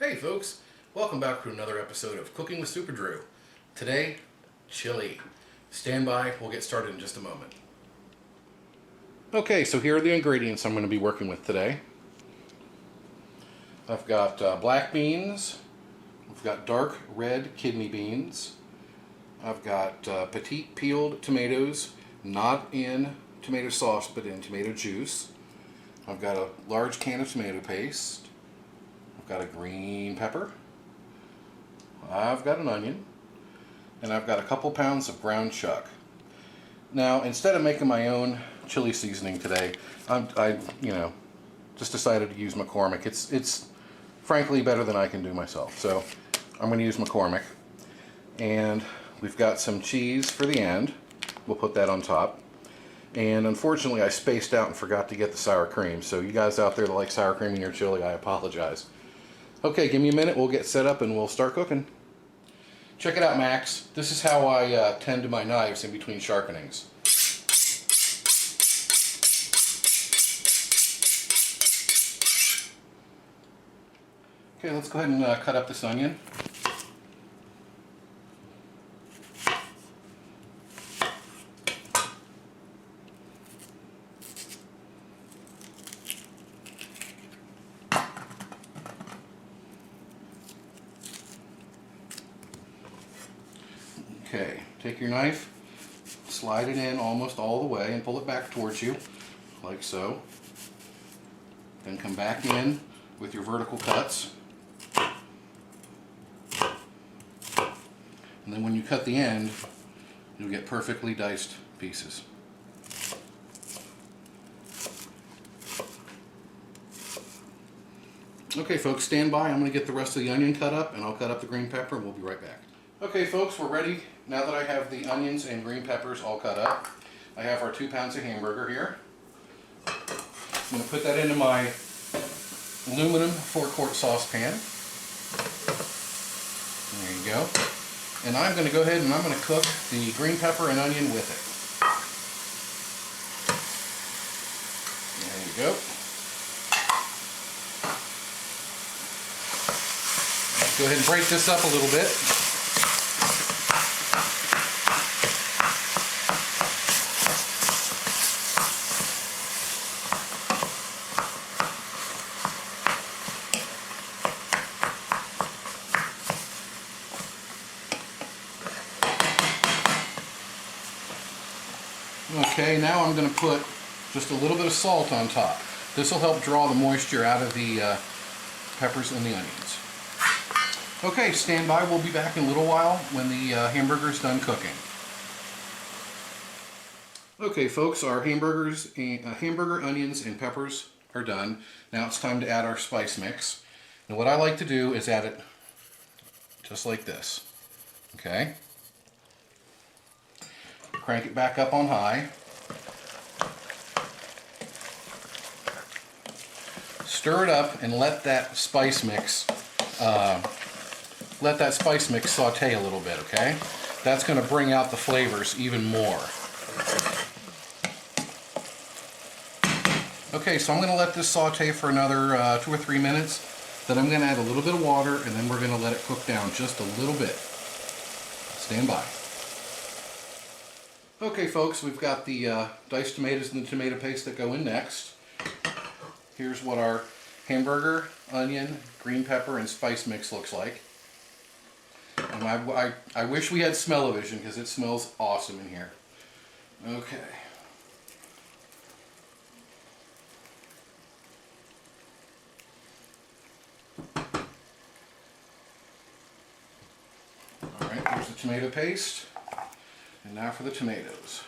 Hey folks, welcome back to another episode of Cooking with Supradrew. Today, chili. Stand by, we'll get started in just a moment. Okay, so here are the ingredients I'm going to be working with today. I've got black beans, I've got dark red kidney beans, I've got petite peeled tomatoes, not in tomato sauce but in tomato juice. I've got a large can of tomato paste. I've got a green pepper, I've got an onion, and I've got a couple pounds of ground chuck. Now, instead of making my own chili seasoning today, I just decided to use McCormick. It's frankly better than I can do myself, so I'm going to use McCormick. And we've got some cheese for the end. We'll put that on top. And unfortunately, I spaced out and forgot to get the sour cream. So you guys out there that like sour cream in your chili, I apologize. Okay, give me a minute, we'll get set up and we'll start cooking. Check it out, Max. This is how I tend to my knives in between sharpenings. Okay, let's go ahead and cut up this onion. Okay, take your knife, slide it in almost all the way and pull it back towards you, like so. Then come back in with your vertical cuts. And then when you cut the end, you'll get perfectly diced pieces. Okay folks, stand by. I'm going to get the rest of the onion cut up and I'll cut up the green pepper and we'll be right back. Okay folks, we're ready. Now that I have the onions and green peppers all cut up, I have our 2 pounds of hamburger here. I'm going to put that into my aluminum 4-quart saucepan. There you go. And I'm going to go ahead and I'm going to cook the green pepper and onion with it. There you go. Go ahead and break this up a little bit. Okay, now I'm going to put just a little bit of salt on top. This will help draw the moisture out of the peppers and the onions. Okay, stand by. We'll be back in a little while when the hamburger is done cooking. Okay, folks, our hamburger, onions, and peppers are done. Now it's time to add our spice mix. And what I like to do is add it just like this. Okay? Crank it back up on high. Stir it up and let that spice mix saute a little bit, okay? That's going to bring out the flavors even more. Okay, so I'm going to let this saute for another 2 or 3 minutes. Then I'm going to add a little bit of water and then we're going to let it cook down just a little bit. Stand by. Okay folks, we've got the diced tomatoes and the tomato paste that go in next. Here's what our hamburger, onion, green pepper, and spice mix looks like. And I wish we had smell-o-vision because it smells awesome in here. Okay. Alright, here's the tomato paste. And now for the tomatoes.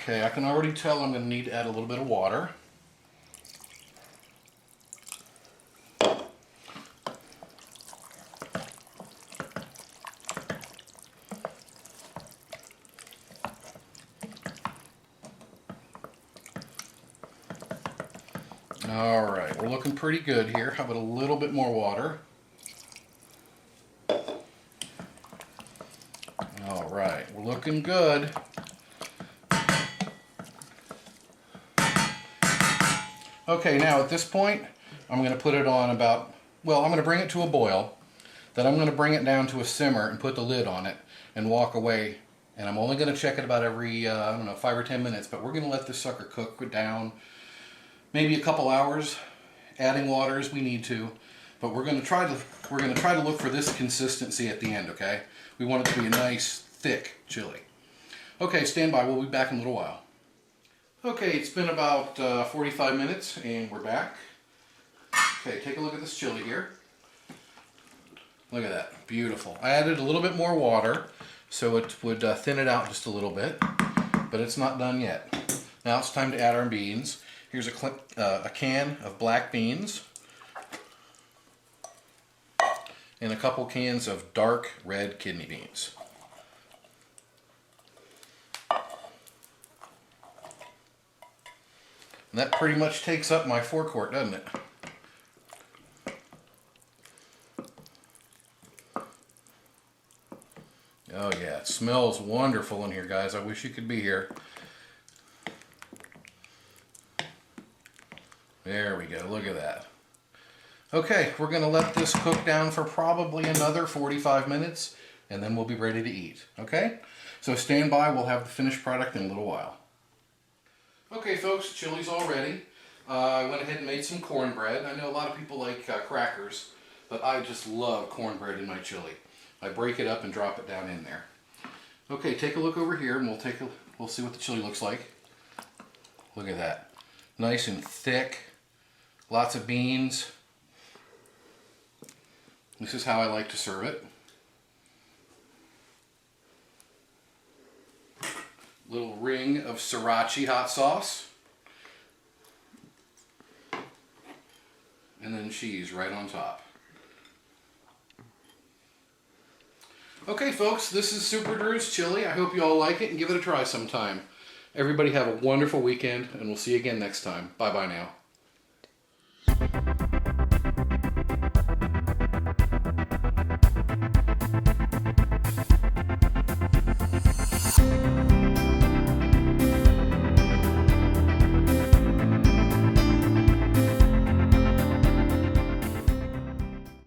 Okay, I can already tell I'm going to need to add a little bit of water. All right, we're looking pretty good here. How about a little bit more water? All right, we're looking good. Okay, now at this point, I'm going to put it on about, well, I'm going to bring it to a boil. Then I'm going to bring it down to a simmer and put the lid on it and walk away. And I'm only going to check it about every, I don't know, 5 or 10 minutes. But we're going to let this sucker cook down maybe a couple hours, adding water as we need to. But we're going to try to look for this consistency at the end, okay? We want it to be a nice, thick chili. Okay, stand by. We'll be back in a little while. Okay, it's been about 45 minutes and we're back. Okay, take a look at this chili here. Look at that, beautiful. I added a little bit more water so it would thin it out just a little bit, but it's not done yet. Now it's time to add our beans. Here's a can of black beans and a couple cans of dark red kidney beans. And that pretty much takes up my forequart, doesn't it? Oh yeah, it smells wonderful in here, guys. I wish you could be here. There we go, look at that. Okay, we're gonna let this cook down for probably another 45 minutes and then we'll be ready to eat, okay? So stand by, we'll have the finished product in a little while. Okay folks, chili's all ready. I went ahead and made some cornbread. I know a lot of people like crackers, but I just love cornbread in my chili. I break it up and drop it down in there. Okay, take a look over here and we'll see what the chili looks like. Look at that. Nice and thick. Lots of beans. This is how I like to serve it. Little ring of sriracha hot sauce. And then cheese right on top. Okay folks, this is Supradrew's chili. I hope you all like it and give it a try sometime. Everybody have a wonderful weekend and we'll see you again next time. Bye bye now.